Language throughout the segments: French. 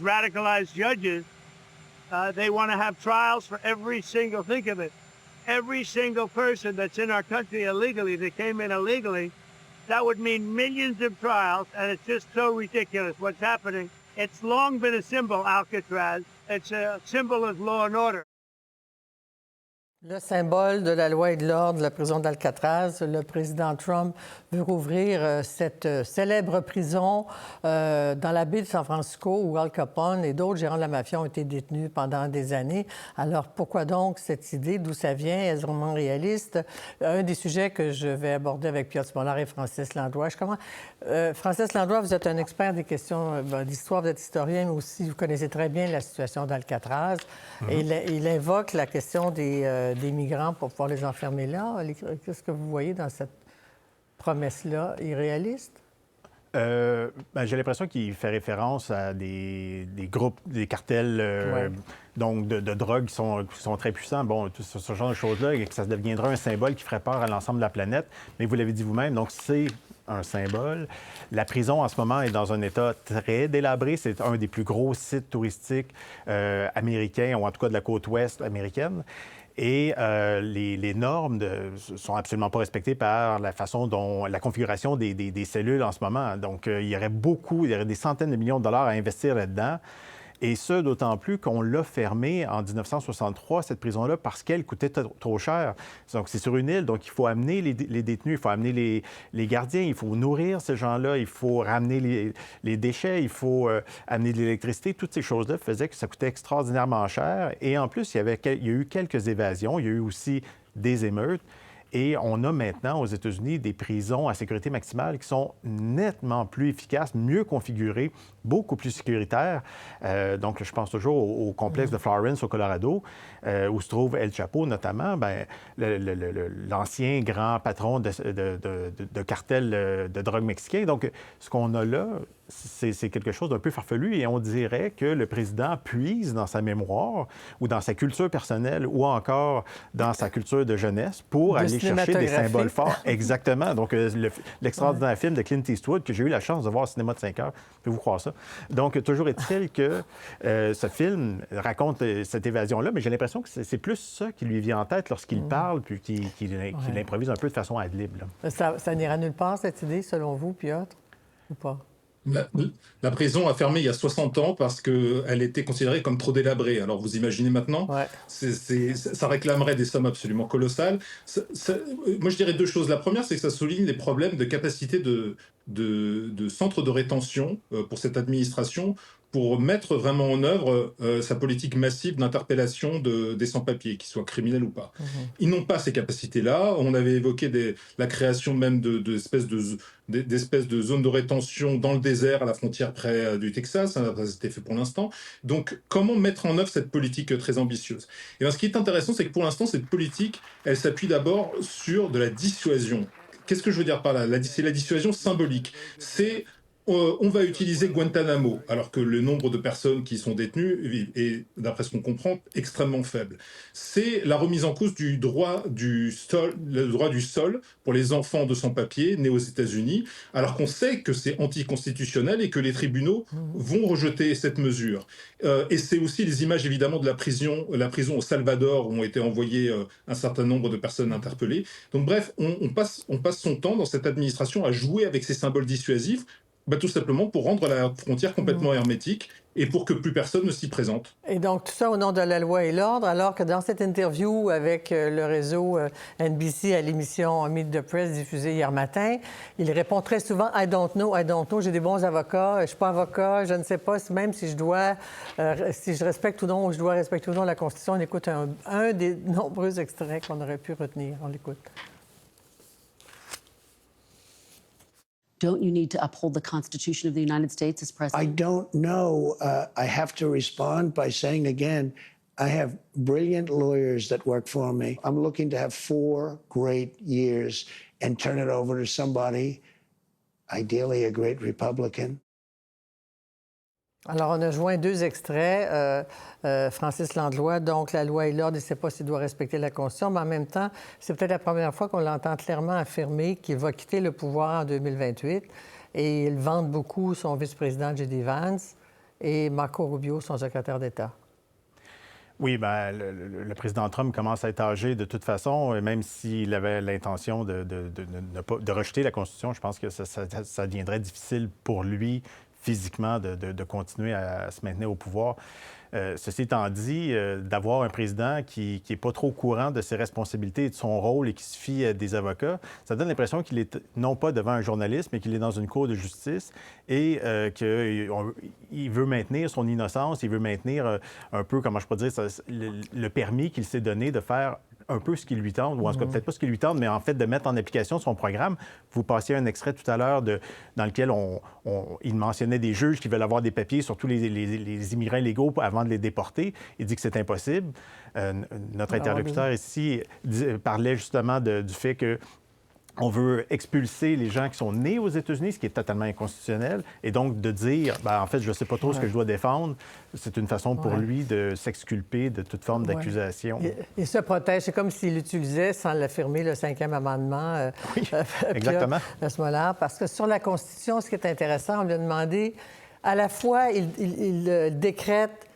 Radicalized judges, they want to have trials for every single, think of it, every single person that's in our country illegally, that came in illegally. That would mean millions of trials, and it's just so ridiculous what's happening. It's long been a symbol, Alcatraz. It's a symbol of law and order. Le symbole de la loi et de l'ordre, la prison d'Alcatraz, le président Trump veut rouvrir cette célèbre prison dans la baie de San Francisco où Al Capone et d'autres gérants de la mafia ont été détenus pendant des années. Alors, pourquoi donc cette idée? D'où ça vient? Est-ce vraiment réaliste? Un des sujets que je vais aborder avec Piotr Smolar et Francis Landrois. Francis Landrois, vous êtes un expert des questions d'histoire, vous êtes historien, mais aussi vous connaissez très bien la situation d'Alcatraz. Et il invoque la question des migrants pour pouvoir les enfermer là. Qu'est-ce que vous voyez dans cette promesse-là irréaliste? J'ai l'impression qu'il fait référence à des groupes, des cartels donc de drogue qui sont très puissants. Bon, tout ce genre de choses-là, et que ça deviendra un symbole qui ferait peur à l'ensemble de la planète. Mais vous l'avez dit vous-même, donc c'est un symbole. La prison, en ce moment, est dans un état très délabré. C'est un des plus gros sites touristiques américains, ou en tout cas de la côte ouest américaine. Et les normes sont absolument pas respectées par la façon dont la configuration des cellules en ce moment. Donc, il y aurait des centaines de millions de dollars à investir là-dedans. Et ce, d'autant plus qu'on l'a fermée en 1963, cette prison-là, parce qu'elle coûtait trop cher. Donc, c'est sur une île, donc il faut amener les détenus, il faut amener les gardiens, il faut nourrir ces gens-là, il faut ramener les déchets, il faut amener de l'électricité. Toutes ces choses-là faisaient que ça coûtait extraordinairement cher. Et en plus, il y a eu quelques évasions, il y a eu aussi des émeutes. Et on a maintenant aux États-Unis des prisons à sécurité maximale qui sont nettement plus efficaces, mieux configurées, beaucoup plus sécuritaires. Donc, je pense toujours au complexe de Florence, au Colorado, où se trouve El Chapo, notamment. Bien, l'ancien grand patron de cartel de drogue mexicain. Donc, ce qu'on a là, c'est quelque chose d'un peu farfelu et on dirait que le président puise dans sa mémoire ou dans sa culture personnelle ou encore dans sa culture de jeunesse pour aller chercher des symboles forts. Exactement. Donc, l'extraordinaire film de Clint Eastwood que j'ai eu la chance de voir au cinéma de 5 heures. Pouvez-vous croire ça? Donc, toujours est-il que ce film raconte cette évasion-là, mais j'ai l'impression que c'est plus ça qui lui vient en tête lorsqu'il parle puis qu'il improvise un peu de façon ad lib. Ça n'ira nulle part, cette idée, selon vous, Piotr, ou pas? La prison a fermé il y a 60 ans parce qu'elle était considérée comme trop délabrée. Alors vous imaginez maintenant, ça réclamerait des sommes absolument colossales. Moi je dirais deux choses. La première, c'est que ça souligne les problèmes de capacité de centres de rétention pour cette administration pour mettre vraiment en œuvre sa politique massive d'interpellation des sans-papiers, qu'ils soient criminels ou pas. Ils n'ont pas ces capacités-là. On avait évoqué la création même d'espèces de zones de rétention dans le désert, à la frontière près du Texas. Ça n'a pas été fait pour l'instant. Donc, comment mettre en œuvre cette politique très ambitieuse? Et bien, ce qui est intéressant, c'est que pour l'instant, cette politique, elle s'appuie d'abord sur de la dissuasion. Qu'est-ce que je veux dire par là? C'est la dissuasion symbolique. C'est on va utiliser Guantanamo, alors que le nombre de personnes qui sont détenues est, d'après ce qu'on comprend, extrêmement faible. C'est la remise en cause du droit du sol pour les enfants de sans-papiers nés aux États-Unis, alors qu'on sait que c'est anticonstitutionnel et que les tribunaux vont rejeter cette mesure. Et c'est aussi les images, évidemment, de la prison au Salvador, où ont été envoyées un certain nombre de personnes interpellées. Donc bref, on passe son temps dans cette administration à jouer avec ces symboles dissuasifs, tout simplement pour rendre la frontière complètement hermétique et pour que plus personne ne s'y présente. Et donc, tout ça au nom de la loi et l'ordre, alors que dans cette interview avec le réseau NBC à l'émission Meet the Press diffusée hier matin, il répond très souvent « I don't know, j'ai des bons avocats, je ne suis pas avocat, je ne sais pas même si je respecte ou non, je dois respecter ou non la Constitution ». On écoute un des nombreux extraits qu'on aurait pu retenir. On l'écoute. Don't you need to uphold the Constitution of the United States as president? I don't know. I have to respond by saying again, I have brilliant lawyers that work for me. I'm looking to have 4 great years and turn it over to somebody, ideally a great Republican. Alors, on a joint 2 extraits. Francis Landrois, donc la loi et l'ordre, il ne sait pas s'il doit respecter la Constitution, mais en même temps, c'est peut-être la première fois qu'on l'entend clairement affirmer qu'il va quitter le pouvoir en 2028. Et il vante beaucoup son vice-président, J.D. Vance. et Marco Rubio, son secrétaire d'État. Oui, bien, le président Trump commence à être âgé de toute façon, et même s'il avait l'intention de rejeter la Constitution, je pense que ça deviendrait difficile pour lui physiquement de continuer à se maintenir au pouvoir. Ceci étant dit, d'avoir un président qui n'est pas trop au courant de ses responsabilités et de son rôle et qui se fie à des avocats, ça donne l'impression qu'il est non pas devant un journaliste, mais qu'il est dans une cour de justice et qu'il veut maintenir son innocence, il veut maintenir un peu, comment je peux dire, le permis qu'il s'est donné de faire un peu ce qui lui tente, ou en tout cas peut-être pas ce qui lui tente, mais en fait de mettre en application son programme. Vous passiez un extrait tout à l'heure dans lequel il mentionnait des juges qui veulent avoir des papiers sur tous les immigrants illégaux avant de les déporter. Il dit que c'est impossible. Notre interlocuteur ici parlait justement du fait que on veut expulser les gens qui sont nés aux États-Unis, ce qui est totalement inconstitutionnel. Et donc, de dire, en fait, je ne sais pas trop ce que je dois défendre, c'est une façon pour lui de s'exculper de toute forme d'accusation. Il se protège. C'est comme s'il utilisait, sans l'affirmer, le 5e amendement. Oui, exactement. À ce moment-là, parce que sur la Constitution, ce qui est intéressant, on lui a demandé, à la fois, il décrète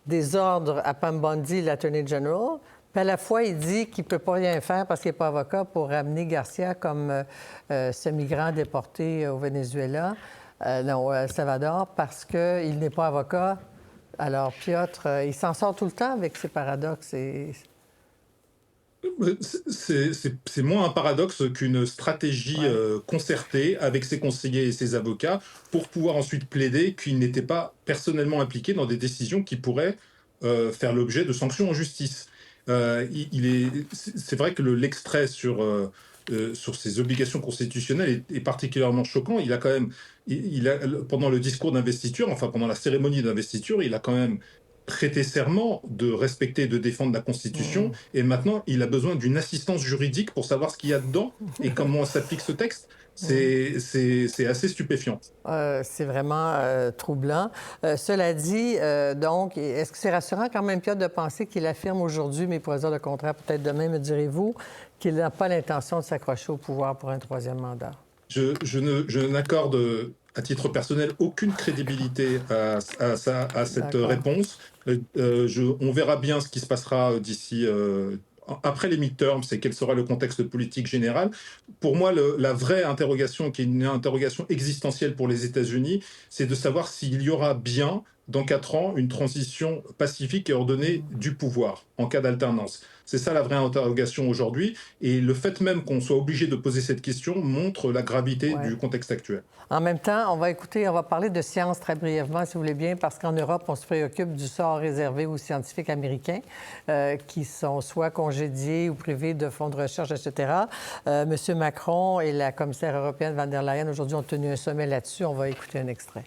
des ordres à Pam Bondi, l'Attorney General, puis à la fois, il dit qu'il ne peut pas rien faire parce qu'il n'est pas avocat pour ramener Garcia comme ce migrant déporté au Venezuela, au El Salvador, parce qu'il n'est pas avocat. Alors, Piotr, il s'en sort tout le temps avec ces paradoxes. C'est moins un paradoxe qu'une stratégie concertée avec ses conseillers et ses avocats pour pouvoir ensuite plaider qu'il n'était pas personnellement impliqué dans des décisions qui pourraient faire l'objet de sanctions en justice. C'est vrai que l'extrait sur ses obligations constitutionnelles est particulièrement choquant. Il a quand même, pendant le discours d'investiture, enfin pendant la cérémonie d'investiture, il a quand même prêté serment de respecter et de défendre la Constitution. Et maintenant, il a besoin d'une assistance juridique pour savoir ce qu'il y a dedans et comment s'applique ce texte. C'est assez stupéfiant. C'est vraiment troublant. Cela dit, donc, est-ce que c'est rassurant quand même, Piotr, de penser qu'il affirme aujourd'hui, mais il pourrait dire le contraire peut-être demain, me direz-vous, qu'il n'a pas l'intention de s'accrocher au pouvoir pour un 3e mandat? Je n'accorde, à titre personnel, aucune crédibilité à cette réponse. On verra bien ce qui se passera d'ici... après les midterms, c'est quel sera le contexte politique général. Pour moi, la vraie interrogation, qui est une interrogation existentielle pour les États-Unis, c'est de savoir s'il y aura bien, dans 4 ans, une transition pacifique et ordonnée du pouvoir, en cas d'alternance. C'est ça la vraie interrogation aujourd'hui. Et le fait même qu'on soit obligé de poser cette question montre la gravité du contexte actuel. En même temps, on va parler de science très brièvement, si vous voulez bien, parce qu'en Europe, on se préoccupe du sort réservé aux scientifiques américains qui sont soit congédiés ou privés de fonds de recherche, etc. M. Macron et la commissaire européenne von der Leyen, aujourd'hui, ont tenu un sommet là-dessus. On va écouter un extrait.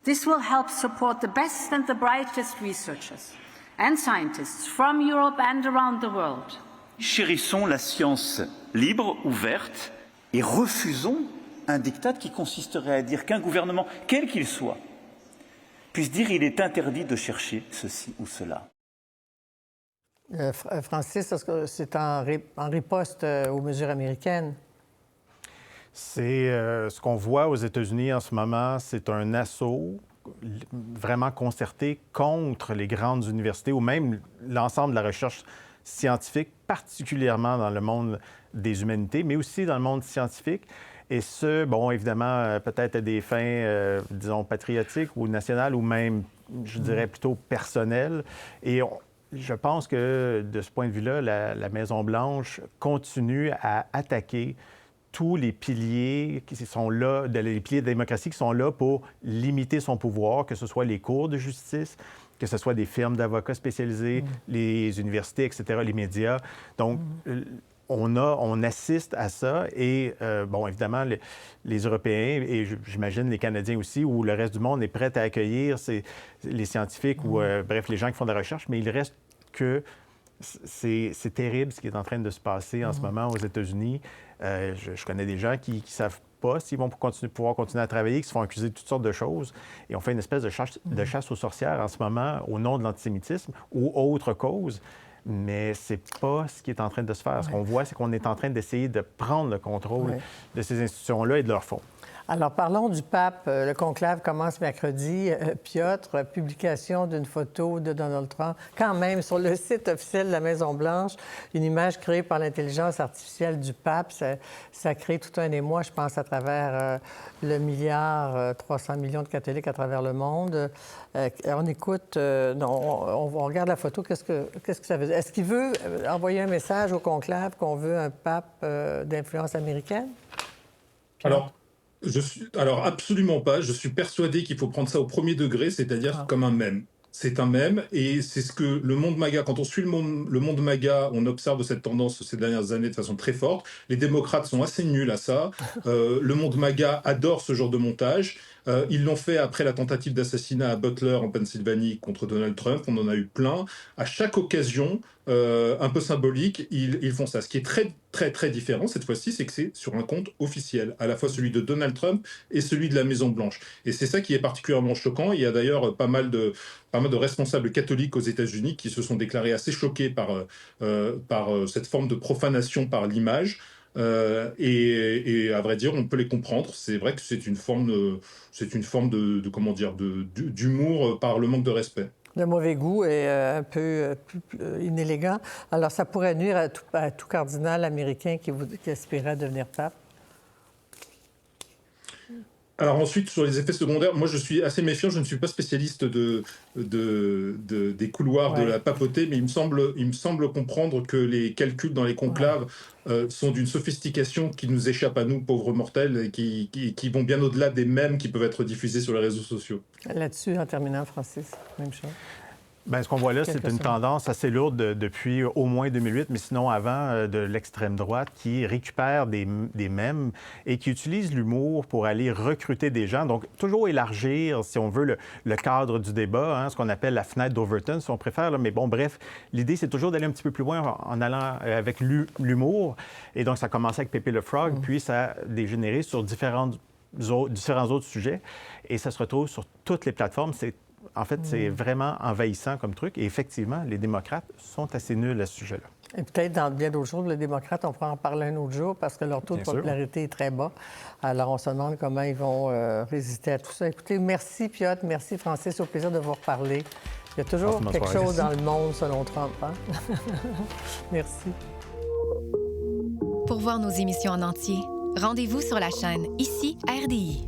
This will help support the best and the brightest researchers and scientists from Europe and around the world. Chérissons la science libre, ouverte, et refusons un diktat qui consisterait à dire qu'un gouvernement, quel qu'il soit, puisse dire il est interdit de chercher ceci ou cela. Francis, est-ce que c'est en riposte aux mesures américaines? C'est ce qu'on voit aux États-Unis en ce moment, c'est un assaut vraiment concerté contre les grandes universités ou même l'ensemble de la recherche scientifique, particulièrement dans le monde des humanités, mais aussi dans le monde scientifique. Et ce, bon, évidemment, peut-être à des fins, disons, patriotiques ou nationales ou même, je dirais, plutôt personnelles. Et je pense que, de ce point de vue-là, la Maison-Blanche continue à attaquer tous les piliers qui sont là, les piliers de la démocratie qui sont là pour limiter son pouvoir, que ce soit les cours de justice, que ce soit des firmes d'avocats spécialisés, les universités, etc., les médias. Donc, on assiste à ça et, bon, évidemment, les Européens et j'imagine les Canadiens aussi, ou le reste du monde est prêt à accueillir les scientifiques ou, bref, les gens qui font de la recherche, mais il reste que c'est terrible ce qui est en train de se passer en ce moment aux États-Unis. Je connais des gens qui ne savent pas s'ils vont pouvoir continuer à travailler, qui se font accuser de toutes sortes de choses. Et on fait une espèce de chasse aux sorcières en ce moment au nom de l'antisémitisme ou autre cause. Mais c'est pas ce qui est en train de se faire. Ce qu'on voit, c'est qu'on est en train d'essayer de prendre le contrôle de ces institutions-là et de leur fonds. Alors, parlons du pape. Le conclave commence mercredi. Piotr, publication d'une photo de Donald Trump, quand même sur le site officiel de la Maison-Blanche, une image créée par l'intelligence artificielle du pape. Ça crée tout un émoi, je pense, à travers le milliard 300 millions de catholiques à travers le monde. On écoute, on regarde la photo. Qu'est-ce que ça veut dire? Est-ce qu'il veut envoyer un message au conclave qu'on veut un pape d'influence américaine? Alors, absolument pas. Je suis persuadé qu'il faut prendre ça au premier degré, c'est-à-dire comme un mème. C'est un mème, et c'est ce que le monde MAGA, quand on suit le monde MAGA, on observe cette tendance ces dernières années de façon très forte. Les démocrates sont assez nuls à ça. Le monde MAGA adore ce genre de montage. Ils l'ont fait après la tentative d'assassinat à Butler en Pennsylvanie contre Donald Trump. On en a eu plein. À chaque occasion, un peu symbolique, ils font ça. Ce qui est très, très, très différent cette fois-ci, c'est que c'est sur un compte officiel, à la fois celui de Donald Trump et celui de la Maison-Blanche. Et c'est ça qui est particulièrement choquant. Il y a d'ailleurs pas mal de responsables catholiques aux États-Unis qui se sont déclarés assez choqués par cette forme de profanation par l'image. Et à vrai dire, on peut les comprendre. C'est vrai que c'est une forme de comment dire, d'humour par le manque de respect. De mauvais goût et un peu inélégant. Alors, ça pourrait nuire à tout cardinal américain qui aspirait à devenir pape. Alors ensuite, sur les effets secondaires, moi je suis assez méfiant, je ne suis pas spécialiste des couloirs de la papauté, mais il me semble comprendre que les calculs dans les conclaves sont d'une sophistication qui nous échappe à nous, pauvres mortels, et qui vont bien au-delà des mèmes qui peuvent être diffusés sur les réseaux sociaux. Là-dessus, en terminant, Francis, même chose. Bien, ce qu'on voit là, c'est une tendance assez lourde depuis au moins 2008, mais sinon avant, de l'extrême droite qui récupère des mèmes et qui utilise l'humour pour aller recruter des gens. Donc, toujours élargir, si on veut, le cadre du débat, hein, ce qu'on appelle la fenêtre d'Overton, si on préfère. Là. Mais bon, bref, l'idée, c'est toujours d'aller un petit peu plus loin en allant avec l'humour. Et donc, ça a commencé avec Pépé le Frog, puis ça a dégénéré sur différents autres sujets. Et ça se retrouve sur toutes les plateformes. En fait, c'est vraiment envahissant comme truc. Et effectivement, les démocrates sont assez nuls à ce sujet-là. Et peut-être dans bien d'autres choses, les démocrates, on pourra en parler un autre jour parce que leur taux de popularité est très bas. Alors, on se demande comment ils vont résister à tout ça. Écoutez, merci Piotr, merci Francis, au plaisir de vous reparler. Il y a toujours quelque chose dans le monde selon Trump. Hein? Merci. Pour voir nos émissions en entier, rendez-vous sur la chaîne Ici RDI.